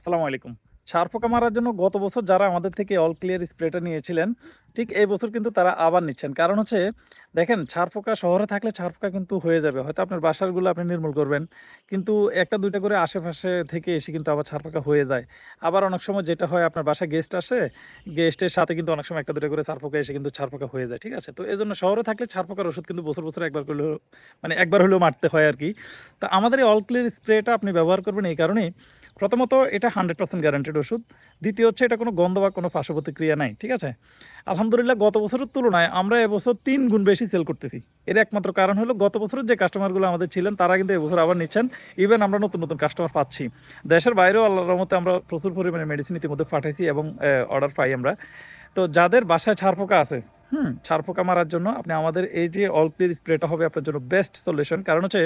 আসসালামু আলাইকুম। ছার পোকা মারার জন্য গত বছর যারা আমাদের থেকে অল ক্লিয়ার স্প্রেটা নিয়েছিলেন, ঠিক এই বছর কিন্তু তারা আবার নিচ্ছেন। কারণ হচ্ছে দেখেন ছার পোকা শহরে থাকলে ছার পোকা কিন্তু হয়ে যাবে। হয়তো আপনার বাসারগুলো আপনি নির্মূল করবেন। কিন্তু ১ টা ২ টা করে আশেপাশে থেকে এসে কিন্তু আবার ছার পোকা হয়ে যায়। আবার অনেক সময় যেটা হয় আপনার বাসায় গেস্ট আসে, গেস্টের সাথে কিন্তু অনেক সময় ১ টা ২ টা করে ছার পোকা এসে কিন্তু ছার পোকা হয়ে যায়। ঠিক আছে? তো এজন্য শহরে থাকলে ছার পোকার ওষুধ কিন্তু বছর ১ বার করলেও মানে ১ বার হলেও মারতে হয় আরকি। তো আমাদের এই অল ক্লিয়ার স্প্রেটা আপনি ব্যবহার করবেন এই কারণেই প্রথমত এটা 100% গ্যারান্টেড ওষুধ। দ্বিতীয় হচ্ছে এটা কোনো গন্ধ বা কোনো পার্শ্ব প্রতিক্রিয়া নাই। ঠিক আছে? আলহামদুলিল্লাহ গত বছরের তুলনায় আমরা এবছর ৩ গুণ বেশি সেল করতেছি। এর একমাত্র কারণ হলো গত বছরের যে কাস্টমারগুলো আমাদের ছিলেন তারা কিন্তু এবছর আবার নিচ্ছেন। ইভেন আমরা নতুন কাস্টমার পাচ্ছি। দেশের বাইরেও আল্লাহর রহমতে আমরা প্রচুর পরিমাণে মেডিসিন ইতিমধ্যে পাঠাইছি এবং অর্ডার পাই আমরা। তো যাদের বাসায় ছারপোকা আছে, ছারপোকা মারার জন্য আপনি আমাদের এই যে অল ক্লিয়ার স্প্রেটা হবে আপনার জন্য বেস্ট সলিউশন। কারণ হচ্ছে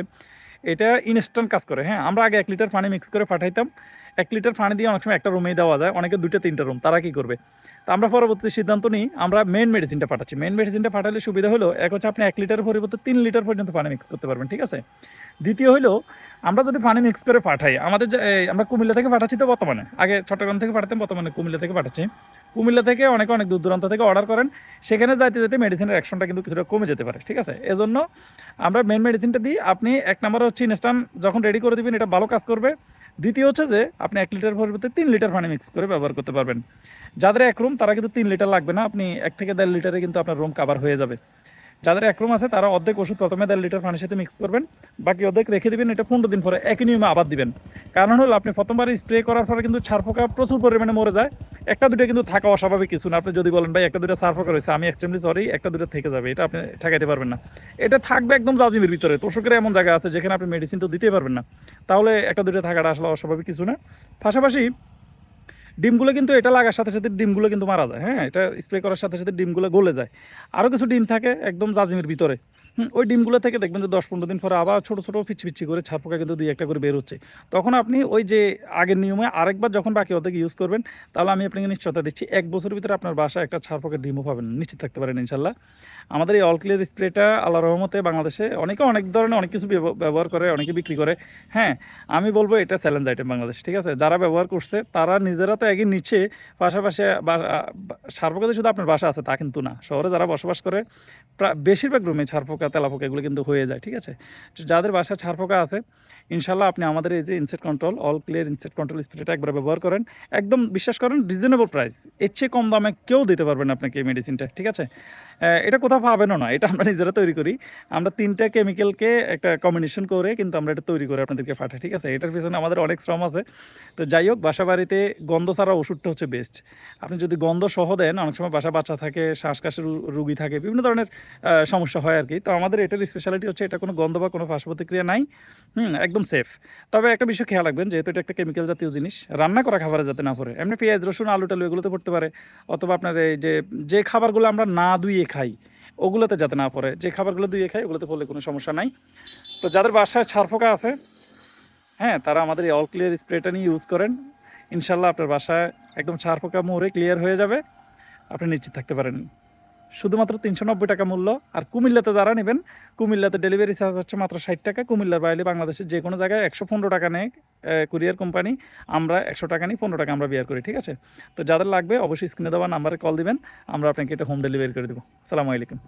এটা ইনস্ট্যান্ট কাজ করে, হ্যাঁ? আমরা আগে ১ লিটার পানি মিক্স করে পাঠাইতাম। ১ লিটার পানি দিয়ে অনেক সময় একটা রুমেই দেওয়া যায়। অনেকে ২ টা ৩ টা রুম। তারা কি করবে? তো আমরা পরবর্তী সিদ্ধান্ত নিই আমরা মেইন মেডিসিনটা পাঠাচ্ছি। মেইন মেডিসিনটা পাঠালে সুবিধা হলো এক হচ্ছে আপনি ১ লিটারের পরিবর্তে ৩ লিটার পর্যন্ত পানি মিক্স করতে পারবেন। ঠিক আছে? দ্বিতীয় হইলো আমরা যদি পানি মিক্স করে পাঠাই, আমাদের যে আমরা কুমিল্লা থেকে পাঠাচ্ছি তো বর্তমানে। আগে চট্টগ্রাম থেকে পাঠাতাম, বর্তমানে কুমিল্লা থেকে পাঠাচ্ছি। কুমিল্লা থেকে অনেক দূর দূরান্ত থেকে অর্ডার করেন। সেখানে যাইতে মেডিসিনের অ্যাকশনটা কিন্তু কিছুটা কমে যেতে পারে। ঠিক আছে? এজন্য আমরা মেইন মেডিসিনটা দিই। আপনি ১ নাম্বারে হচ্ছে ইনস্ট্যান্ট যখন রেডি করে দিবেন এটা ভালো কাজ করবে। দ্বিতীয় হচ্ছে যে আপনি ১ লিটার পরিবর্তে ৩ লিটার পানি মিক্স করে ব্যবহার করতে পারবেন। যাদের ১ রুম তারা কিন্তু ৩ লিটার লাগবে না। আপনি ১ থেকে ১.৫ লিটারে কিন্তু আপনার রুম কাভার হয়ে যাবে। যাদের ১ রুম আছে তারা অর্ধেক ওষুধ প্রথমে ১.৫ লিটার পানির সাথে মিক্স করবেন। বাকি অর্ধেক রেখে দিবেন। এটা ১৫ দিন পরে একই নিয়মে আবার দিবেন। কারণ হলো আপনি ১ম বার স্প্রে করার পরে কিন্তু ছার পোকা প্রচুর পরিমাণে মরে যায়। ১ টা ২ টা কিন্তু থাকা অস্বাভাবিক কিছু না। আপনি যদি বলেন ভাই ১ টা ২ টা ছার পোকা রয়েছে, আমি এক্সট্রিমলি সরি ১ টা ২ টা থেকে যাবে। এটা আপনি ঠেকাইতে পারবেন না। এটা থাকবে একদম জাজিমের ভিতরে। তোশকের এমন জায়গা আছে যেখানে আপনি মেডিসিন তো দিতেই পারবেন না। তাহলে ১ টা ২ টা থাকাটা আসলে অস্বাভাবিক কিছু না। পাশাপাশি ডিমগুলো কিন্তু এটা লাগার সাথে ডিমগুলো কিন্তু মারা যায়, হ্যাঁ? এটা স্প্রে করার সাথে ডিমগুলো গলে যায়। আরও কিছু ডিম থাকে একদম জাজিমের ভিতরে। ওই ডিমগুলো থেকে দেখবেন যে ১০-১৫ দিন পরে আবার ছোট পিচ্ছি করে ছারপোকা কিন্তু ২-১ টা করে বের হচ্ছে। তখন আপনি ওই যে আগের নিয়মে আরেকবার যখন বাকি অর্ধেক ইউজ করবেন, তাহলে আমি আপনাকে নিশ্চয়তা দিচ্ছি ১ বছরের ভিতরে আপনার বাসায় একটা ছারপোকার ডিমও পাবেন না। নিশ্চিত থাকতে পারেন ইনশাআল্লাহ। আমাদের এই অল ক্লিয়ার স্প্রেটা আল্লাহর রহমতে বাংলাদেশে অনেকে অনেক ধরনের অনেক কিছু ব্যবহার করে, অনেকে বিক্রি করে। হ্যাঁ? আমি বলব এটা চ্যালেঞ্জ আইটেম বাংলাদেশে। ঠিক আছে? যারা ব্যবহার করছে তারা নিজেরা তো এগিয়ে নিচ্ছে, পাশাপাশি ছারপোকা যে শুধু আপনার বাসায় আছে তা কিন্তু না। শহরে যারা বসবাস করে বেশিরভাগ রুমে ছারপোকা, তেলাপোকা এগুলো কিন্তু হয়ে যায়। ঠিক আছে? তো যাদের বাসায় ছারপোকা আছে ইনশাআল্লাহ আপনি আমাদের এই যে insect control all clear insect control স্প্রেটা একবার ব্যবহার করেন। একদম বিশ্বাস করেন রিজনেবল প্রাইস। এর চেয়ে কম দামে কেউ দিতে পারবে না আপনাকে এই মেডিসিনটা। ঠিক আছে? এটা কোথাও পাবেনও না। এটা আমরা নিজেরা তৈরি করি। আমরা ৩ টা কেমিক্যালকে একটা কম্বিনেশন করে কিন্তু আমরা এটা তৈরি করে আপনাদেরকে পাঠাই। ঠিক আছে? এটার পেছনে আমাদের অনেক শ্রম আছে। তো যাই হোক বাসাবাড়িতে গন্ধ ছাড়া ওষুধটা হচ্ছে বেস্ট। আপনি যদি গন্ধ সহ দেন অনেক সময় বাচ্চা থাকে, শ্বাসকাশের রুগী থাকে, বিভিন্ন ধরনের সমস্যা হয় আরকি। তো আমাদের এটার স্পেশালিটি হচ্ছে এটা কোনো গন্ধ বা কোনো পার্শ্ব প্রতিক্রিয়া নাই। একদম সেফ। তবে একটা বিষয় খেয়াল রাখবেন যেহেতু এটা একটা কেমিক্যাল জাতীয় জিনিস, রান্না করা খাবারে যাতে না পড়ে। এমনি পেঁয়াজ, রসুন, আলু-টালু এগুলোতে পড়তে পারে। অথবা আপনার এই যে খাবারগুলো আমরা না ধুয়ে খাই, ওগুলোতে যাতে না পড়ে। যে খাবারগুলো ধুয়ে খাই ওগুলোতে পড়লে কোনো সমস্যা নাই। তো যাদের বাসায় ছারপোকা আছে, হ্যাঁ? তারা আমাদের এই অল ক্লিয়ার স্প্রেটা নিয়ে ইউজ করেন। ইনশাআল্লাহ আপনার বাসায় একদম ছারপোকা মরে ক্লিয়ার হয়ে যাবে। আপনি নিশ্চিত থাকতে পারেন। শুধুমাত্র ৳৩৯০ মূল্য। আর কুমিল্লাতে যারা নেবেন, কুমিল্লাতে ডেলিভারি চার্জ হচ্ছে মাত্র ৳৬০। কুমিল্লার বাইরে বাংলাদেশের যেকোনো জায়গায় ৳১১৫ নেয় কুরিয়ার কোম্পানি। আমরা ৳১০০ নিই, ৳১৫ আমরা বেয়ার করি। ঠিক আছে? তো যাদের লাগবে অবশ্যই স্ক্রিনে দেওয়া নাম্বারে কল দিবেন। আমরা আপনাকে এটা হোম ডেলিভারি করে দেব। আসসালামু আলাইকুম।